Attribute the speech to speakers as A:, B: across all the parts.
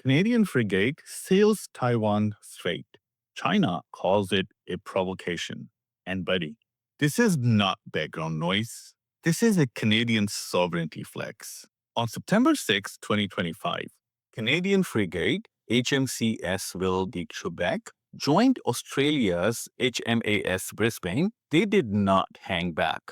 A: Canadian frigate sails Taiwan Strait. China calls it a provocation. And buddy, this is not background noise. This is a Canadian sovereignty flex. On September 6, 2025, Canadian frigate HMCS Ville de Québec joined Australia's HMAS Brisbane. They did not hang back.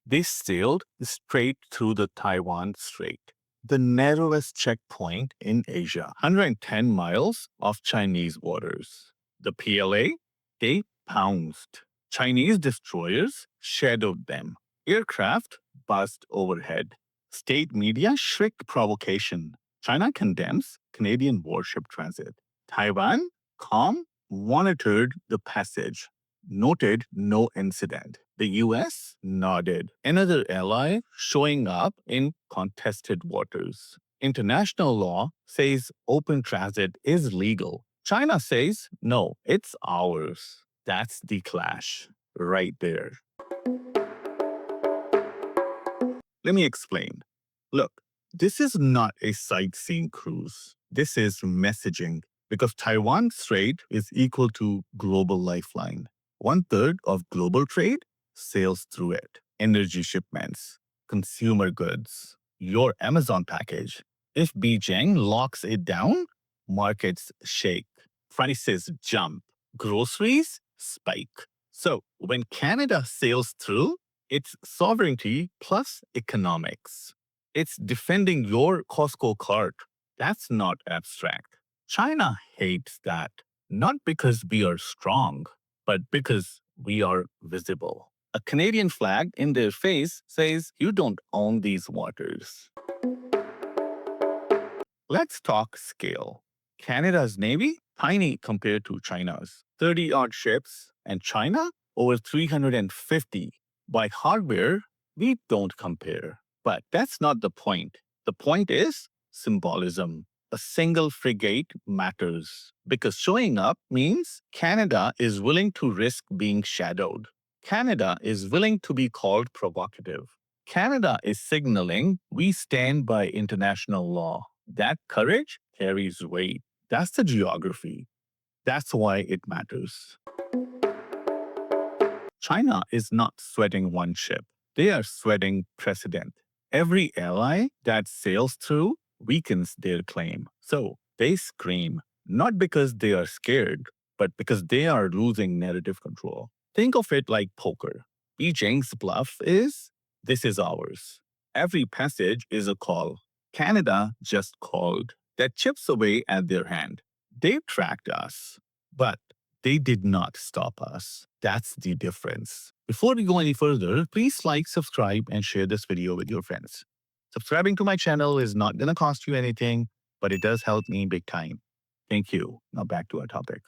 A: They sailed straight through the Taiwan Strait, the narrowest checkpoint in Asia, 110 miles off Chinese waters. The PLA, they pounced. Chinese destroyers shadowed them. Aircraft buzzed overhead. State media shrieked provocation. China condemns Canadian warship transit. Taiwan, calm, monitored the passage, noted no incident. The US nodded. Another ally showing up in contested waters. International law says open transit is legal. China says, no, it's ours. That's the clash right there. Let me explain. Look, this is not a sightseeing cruise. This is messaging because Taiwan Strait is equal to global lifeline. 1/3 of global trade sails through it. Energy shipments, consumer goods, your Amazon package. If Beijing locks it down, markets shake, prices jump, groceries spike. So when Canada sails through, it's sovereignty plus economics. It's defending your Costco cart. That's not abstract. China hates that, not because we are strong, but because we are visible. A Canadian flag in their face says, you don't own these waters. Let's talk scale. Canada's Navy, tiny compared to China's. 30-odd ships, and China, over 350. By hardware, we don't compare. But that's not the point. The point is symbolism. A single frigate matters because showing up means Canada is willing to risk being shadowed. Canada is willing to be called provocative. Canada is signaling we stand by international law. That courage carries weight. That's the geography. That's why it matters. China is not sweating one ship. They are sweating precedent. Every ally that sails through weakens their claim. So they scream, not because they are scared, but because they are losing narrative control. Think of it like poker. Beijing's bluff is, this is ours. Every passage is a call. Canada just called. That chips away at their hand. They tracked us, but they did not stop us. That's the difference. Before we go any further, please like, subscribe, and share this video with your friends. Subscribing to my channel is not going to cost you anything, but it does help me big time. Thank you. Now back to our topic.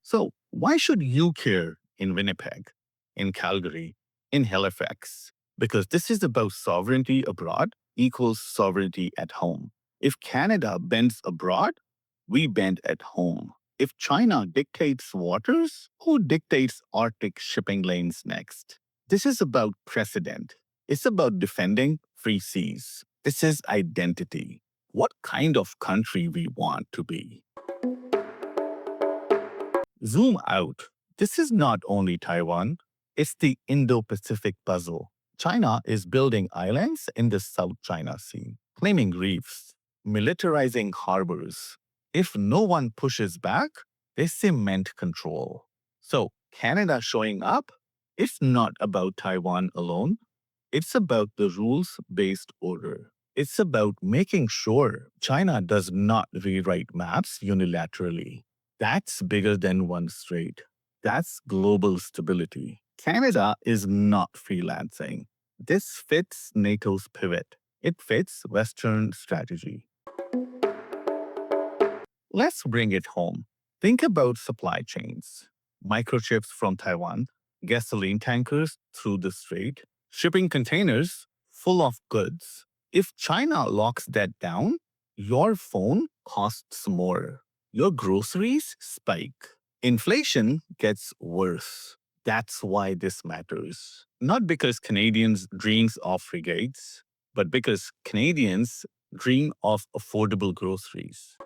A: So, why should you care in Winnipeg, in Calgary, in Halifax? Because this is about sovereignty abroad equals sovereignty at home. If Canada bends abroad, we bend at home. If China dictates waters, who dictates Arctic shipping lanes next? This is about precedent. It's about defending free seas. This is identity. What kind of country we want to be. Zoom out. This is not only Taiwan, it's the Indo-Pacific puzzle. China is building islands in the South China Sea, claiming reefs, militarizing harbors. If no one pushes back, they cement control. So Canada showing up, it's not about Taiwan alone. It's about the rules-based order. It's about making sure China does not rewrite maps unilaterally. That's bigger than one strait. That's global stability. Canada is not freelancing. This fits NATO's pivot. It fits Western strategy. Let's bring it home. Think about supply chains. Microchips from Taiwan, gasoline tankers through the strait, shipping containers full of goods. If China locks that down, your phone costs more. Your groceries spike. Inflation gets worse. That's why this matters. Not because Canadians dreams of frigates, but because Canadians dream of affordable groceries.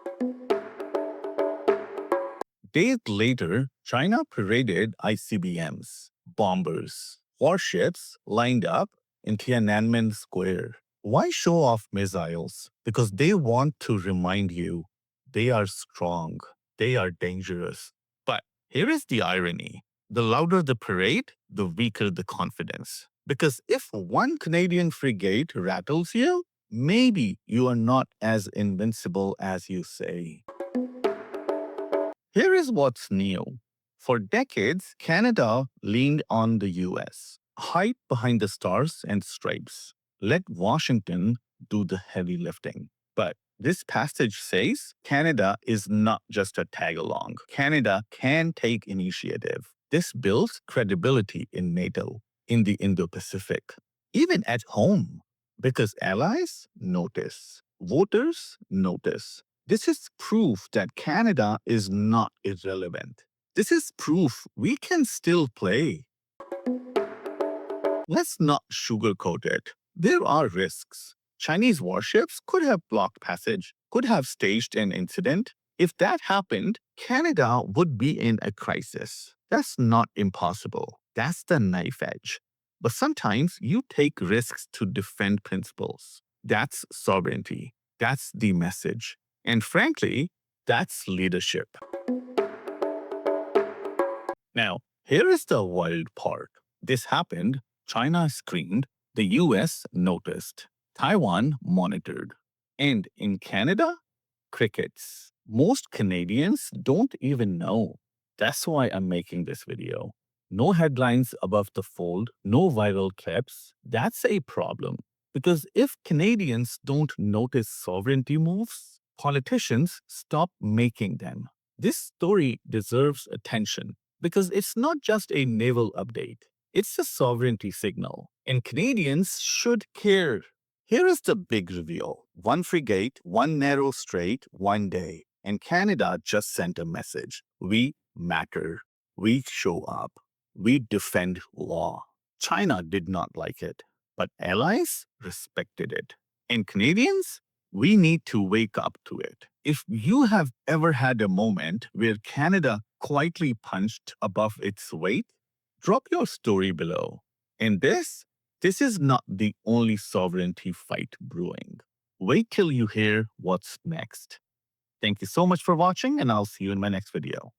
A: Days later, China paraded ICBMs, bombers, warships lined up in Tiananmen Square. Why show off missiles? Because they want to remind you they are strong, they are dangerous. But here is the irony. The louder the parade, the weaker the confidence. Because if one Canadian frigate rattles you, maybe you are not as invincible as you say. Here is what's new. For decades, Canada leaned on the US, hide behind the stars and stripes, let Washington do the heavy lifting. But this passage says Canada is not just a tag along. Canada can take initiative. This builds credibility in NATO, in the Indo-Pacific, even at home, because allies notice, voters notice. This is proof that Canada is not irrelevant. This is proof we can still play. Let's not sugarcoat it. There are risks. Chinese warships could have blocked passage, could have staged an incident. If that happened, Canada would be in a crisis. That's not impossible. That's the knife edge. But sometimes you take risks to defend principles. That's sovereignty. That's the message. And frankly, that's leadership. Now, here is the wild part. This happened, China screamed, the US noticed, Taiwan monitored. And in Canada, crickets. Most Canadians don't even know. That's why I'm making this video. No headlines above the fold, no viral clips. That's a problem. Because if Canadians don't notice sovereignty moves, politicians stop making them. This story deserves attention because it's not just a naval update. It's a sovereignty signal, and Canadians should care. Here is the big reveal. One frigate, one narrow strait, one day. And Canada just sent a message. We matter. We show up. We defend law. China did not like it, but allies respected it. And Canadians, we need to wake up to it. If you have ever had a moment where Canada quietly punched above its weight, drop your story below. And this is not the only sovereignty fight brewing. Wait till you hear what's next. Thank you so much for watching, and I'll see you in my next video.